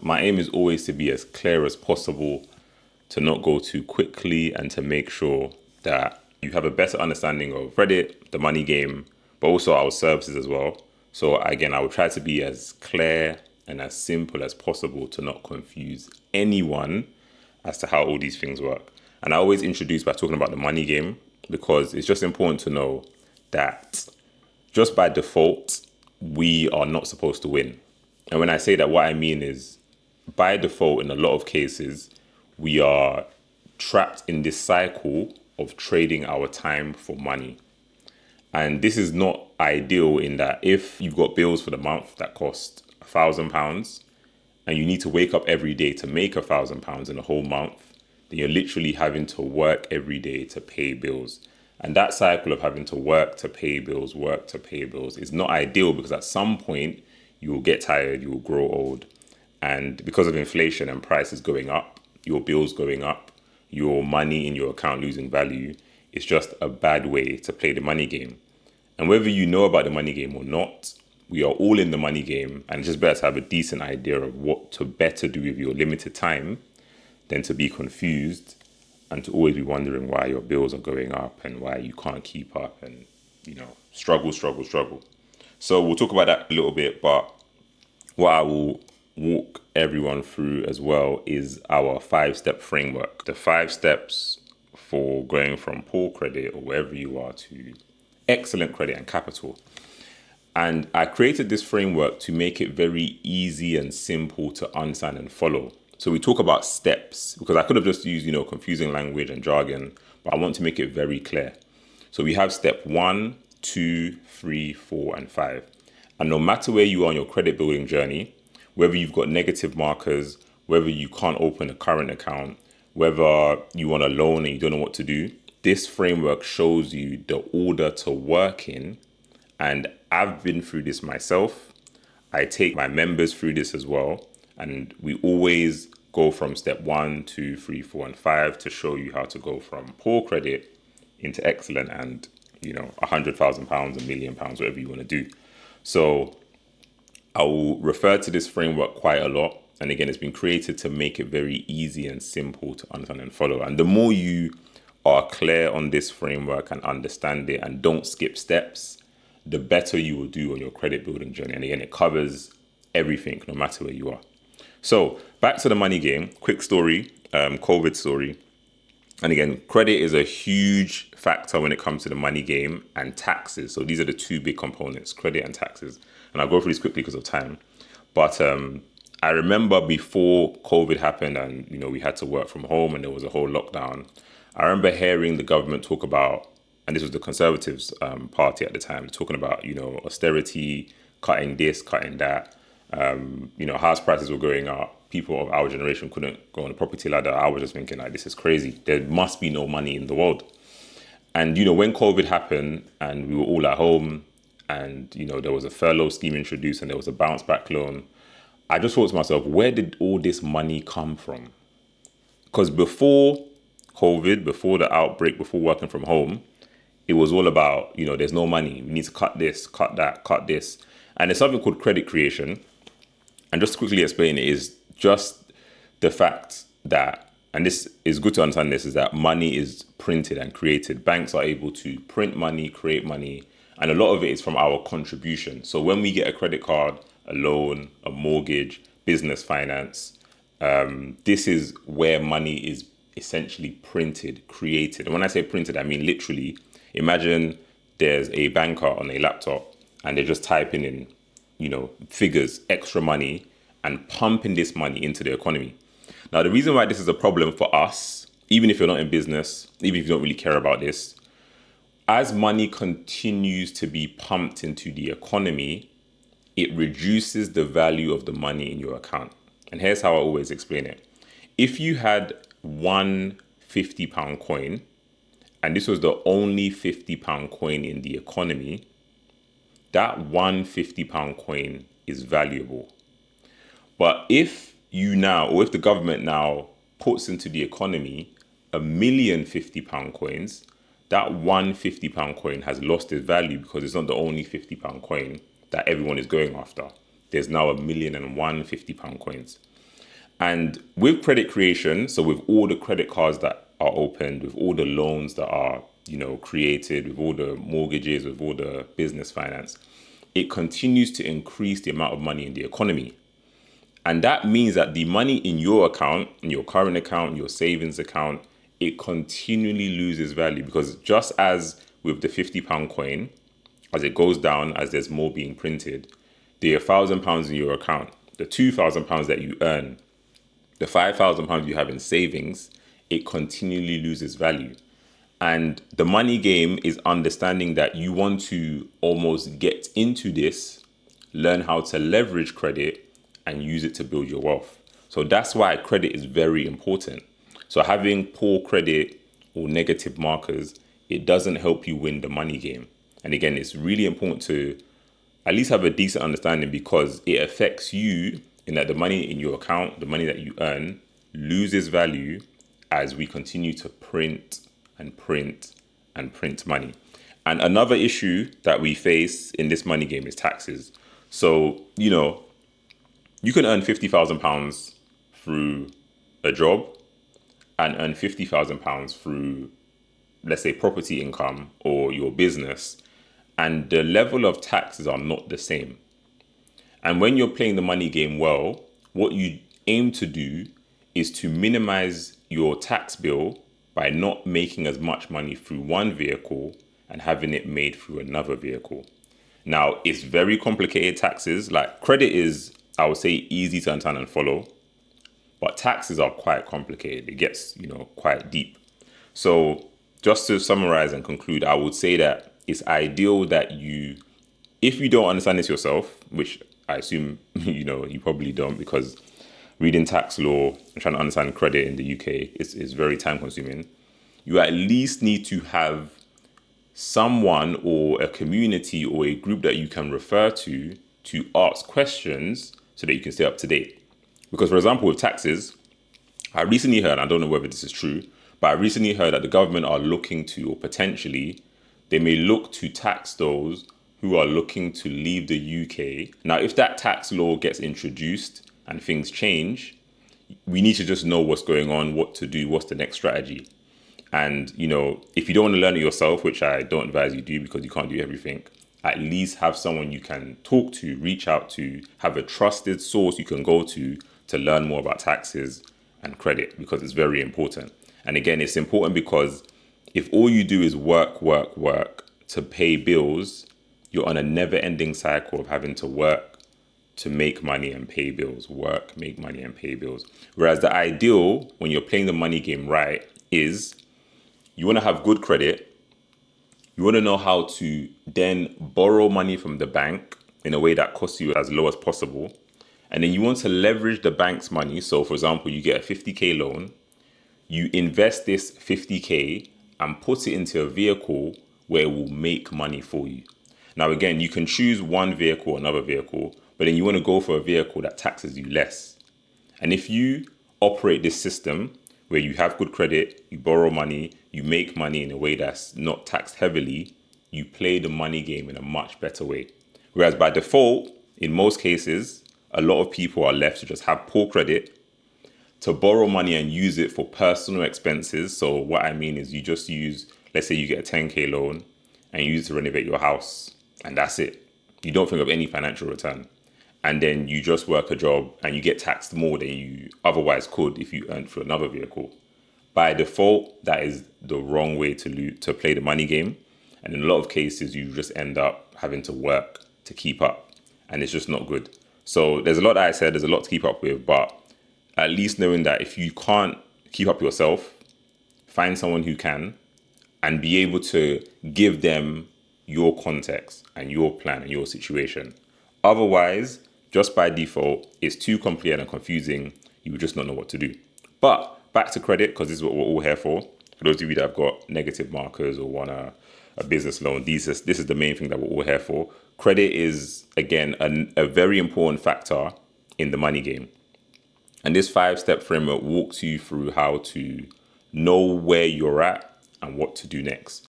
my aim is always to be as clear as possible, to not go too quickly, and to make sure that you have a better understanding of credit, the money game, but also our services as well. So again, I will try to be as clear and as simple as possible to not confuse anyone as to how all these things work. And I always introduce by talking about the money game, because it's just important to know that just by default, we are not supposed to win. And when I say that, what I mean is by default, in a lot of cases, we are trapped in this cycle of trading our time for money. And this is not ideal in that if you've got bills for the month that cost £1,000 and you need to wake up every day to make £1,000 in a whole month, then you're literally having to work every day to pay bills. And that cycle of having to work to pay bills is not ideal, because at some point you will get tired, you will grow old. And because of inflation and prices going up, your bills going up, your money in your account losing value, it's just a bad way to play the money game. And whether you know about the money game or not, we are all in the money game, and it's just better to have a decent idea of what to better do with your limited time than to be confused and to always be wondering why your bills are going up and why you can't keep up and, struggle. So we'll talk about that a little bit, but what I will walk everyone through as well is our 5-step framework. The 5 steps for going from poor credit or wherever you are to excellent credit and capital. And I created this framework to make it very easy and simple to understand and follow. So we talk about steps, because I could have just used, confusing language and jargon, but I want to make it very clear. So we have step 1, 2, 3, 4, and 5. And no matter where you are on your credit building journey, whether you've got negative markers, whether you can't open a current account, whether you want a loan and you don't know what to do, this framework shows you the order to work in. And I've been through this myself. I take my members through this as well. And we always go from step 1, 2, 3, 4, and 5 to show you how to go from poor credit into excellent and, £100,000, £1,000,000, whatever you want to do. So I will refer to this framework quite a lot. And again, it's been created to make it very easy and simple to understand and follow. And the more you are clear on this framework and understand it and don't skip steps, the better you will do on your credit building journey. And again, it covers everything, no matter where you are. So back to the money game, quick story, COVID story. And again, credit is a huge factor when it comes to the money game, and taxes. So these are the 2 big components, credit and taxes. And I'll go through this quickly because of time. But I remember before COVID happened and, we had to work from home and there was a whole lockdown, I remember hearing the government talk about, and this was the Conservatives party at the time, talking about, austerity, cutting this, cutting that. House prices were going up. People of our generation couldn't go on the property ladder. I was just thinking, this is crazy. There must be no money in the world. And, when COVID happened and we were all at home and, there was a furlough scheme introduced and there was a bounce back loan, I just thought to myself, where did all this money come from? Because before COVID, before the outbreak, before working from home, it was all about, there's no money. We need to cut this, cut that, cut this. And there's something called credit creation. And just to quickly explain it, is just the fact that, and this is good to understand this, is that money is printed and created. Banks are able to print money, create money, and a lot of it is from our contribution. So when we get a credit card, a loan, a mortgage, business finance, this is where money is essentially printed, created. And when I say printed, I mean literally, imagine there's a banker on a laptop and they're just typing in, figures, extra money, and pumping this money into the economy. Now, the reason why this is a problem for us, even if you're not in business, even if you don't really care about this, as money continues to be pumped into the economy, it reduces the value of the money in your account. And here's how I always explain it. If you had one £50 coin, and this was the only £50 coin in the economy, that one £50 coin is valuable. But if if the government now puts into the economy 1,000,000 £50 coins, that one £50 coin has lost its value because it's not the only £50 coin that everyone is going after. There's now 1,000,001 £50 coins. And with credit creation, so with all the credit cards that are opened, with all the loans that are, created, with all the mortgages, with all the business finance, it continues to increase the amount of money in the economy. And that means that the money in your account, in your current account, your savings account, it continually loses value, because just as with the £50 coin, as it goes down, as there's more being printed, the £1,000 in your account, the £2,000 that you earn, the £5,000 you have in savings, it continually loses value. And the money game is understanding that you want to almost get into this, learn how to leverage credit and use it to build your wealth. So that's why credit is very important. So having poor credit or negative markers, it doesn't help you win the money game. And again, it's really important to at least have a decent understanding, because it affects you in that the money in your account, the money that you earn, loses value as we continue to print and print and print money. And another issue that we face in this money game is taxes. So, you can earn £50,000 through a job and earn £50,000 through, let's say, property income or your business, and the level of taxes are not the same. And when you're playing the money game well, what you aim to do is to minimize your tax bill by not making as much money through one vehicle and having it made through another vehicle. Now, it's very complicated taxes. Like, credit is, I would say, easy to understand and follow, but taxes are quite complicated. It gets, quite deep. So just to summarize and conclude, I would say that it's ideal that if you don't understand this yourself, which I assume, you probably don't, because reading tax law and trying to understand credit in the UK is very time consuming. You at least need to have someone or a community or a group that you can refer to ask questions so that you can stay up to date. Because, for example, with taxes, I recently heard, I don't know whether this is true, but I recently heard that the government are looking to, or potentially, they may look to tax those who are looking to leave the UK. Now, if that tax law gets introduced and things change, we need to just know what's going on, what to do, what's the next strategy. And, if you don't want to learn it yourself, which I don't advise you do because you can't do everything, at least have someone you can talk to, reach out to, have a trusted source you can go to learn more about taxes and credit, because it's very important. And again, it's important because if all you do is work to pay bills, you're on a never-ending cycle of having to work to make money and pay bills, work, make money and pay bills. Whereas the ideal, when you're playing the money game right, is you want to have good credit. You want to know how to then borrow money from the bank in a way that costs you as low as possible. And then you want to leverage the bank's money. So, for example, you get a 50K loan, you invest this 50K and put it into a vehicle where it will make money for you. Now, again, you can choose one vehicle or another vehicle, but then you want to go for a vehicle that taxes you less. And if you operate this system where you have good credit, you borrow money, you make money in a way that's not taxed heavily, you play the money game in a much better way. Whereas by default, in most cases, a lot of people are left to just have poor credit, to borrow money and use it for personal expenses. So what I mean is you just use, let's say you get a 10K loan and you use it to renovate your house, and that's it. You don't think of any financial return. And then you just work a job and you get taxed more than you otherwise could if you earned through another vehicle. By default, that is the wrong way to play the money game. And in a lot of cases, you just end up having to work to keep up. And it's just not good. So there's a lot that I said, there's a lot to keep up with, but at least knowing that if you can't keep up yourself, find someone who can and be able to give them your context and your plan and your situation. Otherwise, just by default, it's too complicated and confusing. You would just not know what to do. But back to credit, because this is what we're all here for. For those of you that have got negative markers or want a business loan, this is the main thing that we're all here for. Credit is, again, a very important factor in the money game. And this 5-step framework walks you through how to know where you're at and what to do next.